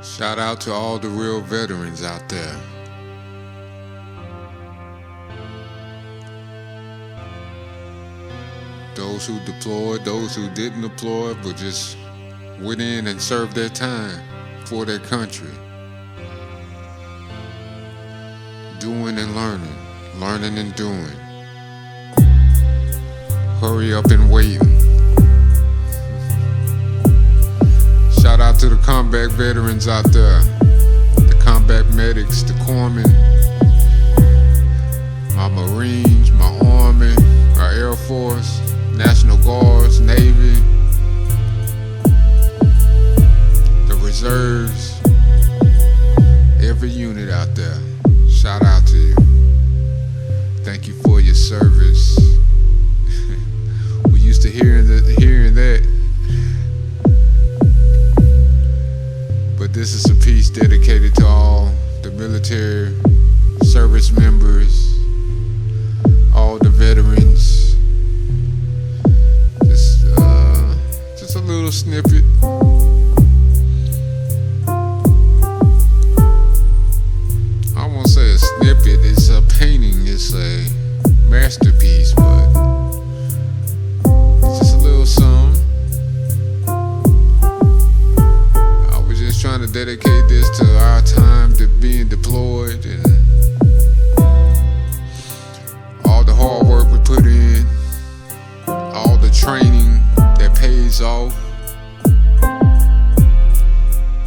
Shout out to all the real veterans out there. Those who deployed, those who didn't deploy, but just went in and served their time for their country. Doing and learning, learning and doing. Hurry up and waiting. Shout out to the combat veterans out there, the combat medics, the corpsmen, my Marines, my Army, our Air Force, National Guards, Navy, the reserves, every unit out there. Shout out to you. Thank you for your service. We used to hearing that. But this is a piece dedicated to all the military service members, all the veterans. Just a little snippet. I won't say a snippet, it's a painting, it's a masterpiece, but it's just a little something. Trying to dedicate this to our time to being deployed and all the hard work we put in, all the training that pays off.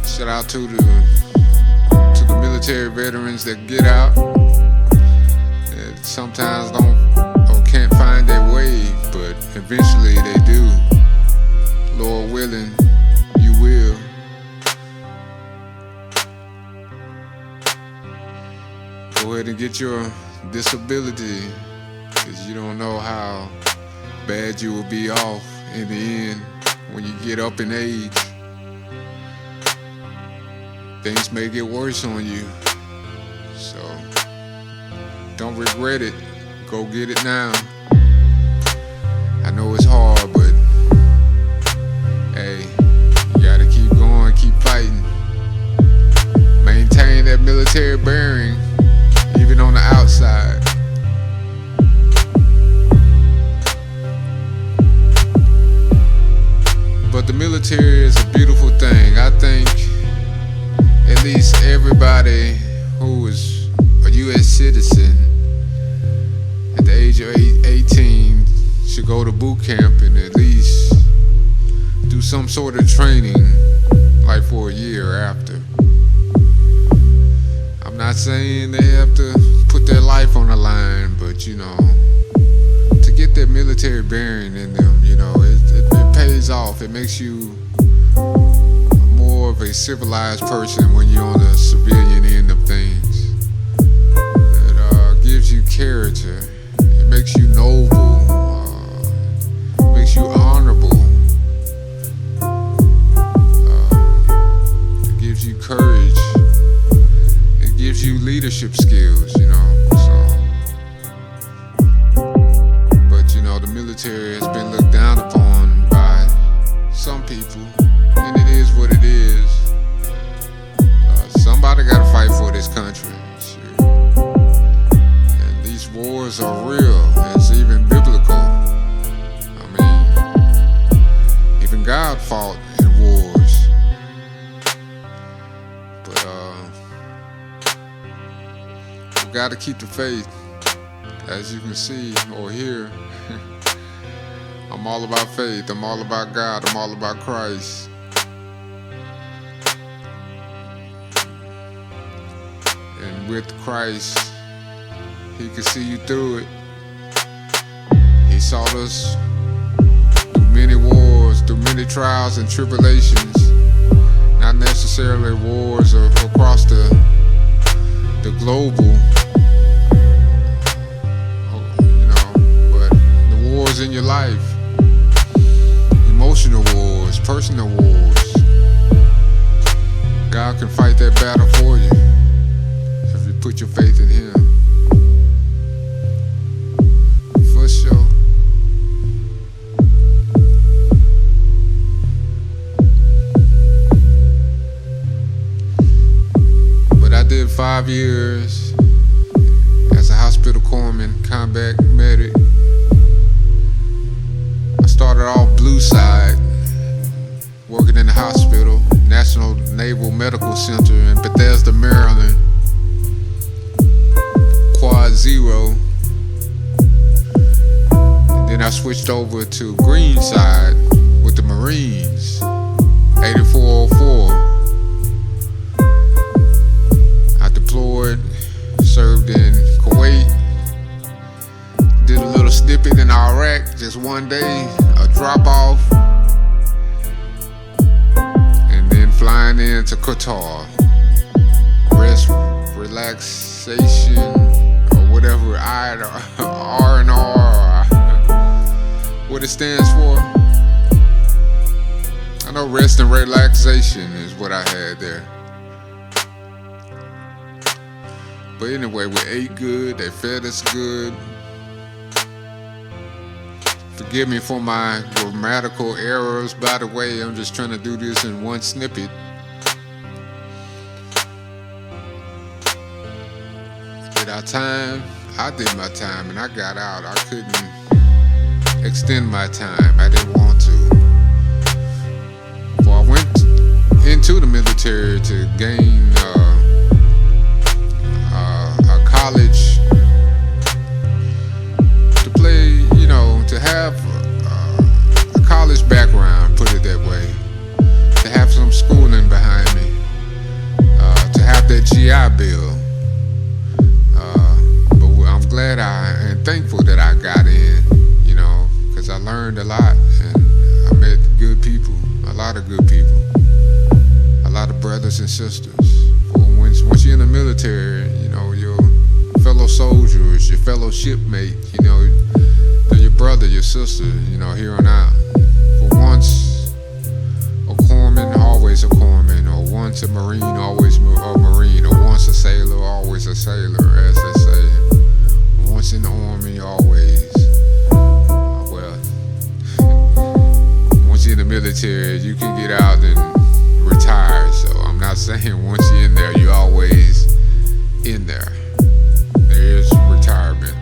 Shout out to the military veterans that get out and sometimes don't or can't find their way, but eventually they do. Lord willing, you will. Go ahead and get your disability, because you don't know how bad you will be off in the end when you get up in age. Things may get worse on you, so don't regret it. Go get it now. I know it's hard, but hey, you gotta keep going, keep fighting. Maintain that military bearing, even on the outside. But the military is a beautiful thing. I think at least everybody who is a U.S. citizen at the age of 18 should go to boot camp and at least do some sort of training, like for a year after. I'm not saying they have to put their life on the line, but you know, to get that military bearing in them, you know, it pays off. It makes you more of a civilized person when you're on the civilian end of things. It gives you character. It makes you noble. Makes you honorable. It gives you courage. Gives you leadership skills, you know, but you know, the military has been looked down upon by some people, and it is what it is. Somebody gotta fight for this country, sure. And these wars are real. It's even biblical. I mean, even God fought in wars. But got to keep the faith. As you can see or hear, I'm all about faith. I'm all about God. I'm all about Christ. And with Christ, He can see you through it. He sought us through many wars, through many trials and tribulations. Not necessarily wars across the global, in your life, emotional wars, personal wars. God can fight that battle for you if you put your faith in Him. For sure. 5 years as a hospital corpsman, combat medic. I started off blue side, working in the hospital, National Naval Medical Center in Bethesda, Maryland, Quad Zero. And then I switched over to green side with the Marines, 8404. I deployed, served in Kuwait, did a little snippet in Iraq, just one day, a drop off, and then flying into Qatar. Rest, relaxation, or whatever R&R, what it stands for. I know rest and relaxation is what I had there. But anyway, we ate good, they fed us good. Forgive me for my grammatical errors, by the way, I'm just trying to do this in one snippet. Did our time? I did my time and I got out. I couldn't extend my time, I didn't want to. Well, I went into the military to gain a college, to play, you know, to have a college background, put it that way, to have some schooling behind me, to have that GI Bill. But I'm glad and thankful that I got in, you know, because I learned a lot and I met good people, a lot of good people, a lot of brothers and sisters. Once you're in the military, you know, your fellow soldiers, your fellow shipmate, you know, they're your brother, your sister, you know, here on out. For once a corpsman, always a corpsman, or once a Marine, always a Marine, or once a sailor, always a sailor, as they say. Once in the Army, always. Well, once you're in the military, you can get out and retire, so I'm not saying once you're in there, you're always in there. There is retirement.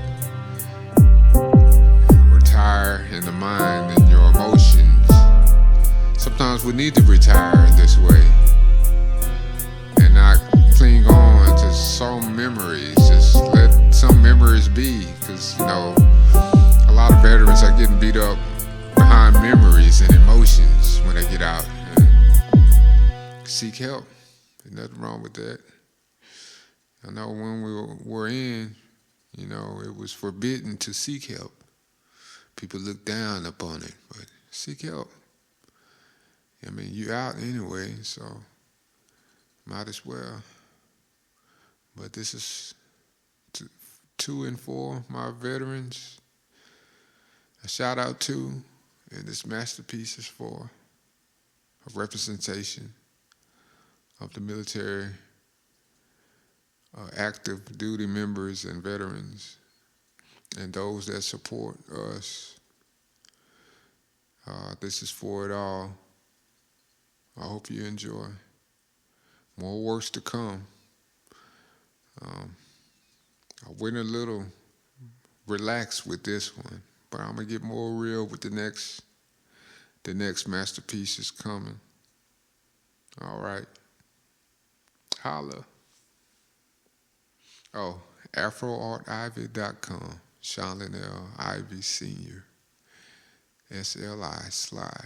Retire in the mind and your emotions. Sometimes we need to retire this way and not cling on to some memories. Just let some memories be, because, you know, a lot of veterans are getting beat up behind memories and emotions when they get out. Seek help. There's nothing wrong with that. I know when we were in, you know, it was forbidden to seek help. People look down upon it, but seek help. I mean, you're out anyway, so might as well. But this is to and for my veterans. A shout out to, and this masterpiece is for a representation of the military, active duty members and veterans, and those that support us. This is for it all. I hope you enjoy. More works to come. I went a little relaxed with this one, but I'm gonna get more real with the next masterpiece is coming. All right. Holla. Oh, AfroArtIvy.com. Sean Linnell Ivy Sr. S.L.I. S.L.I.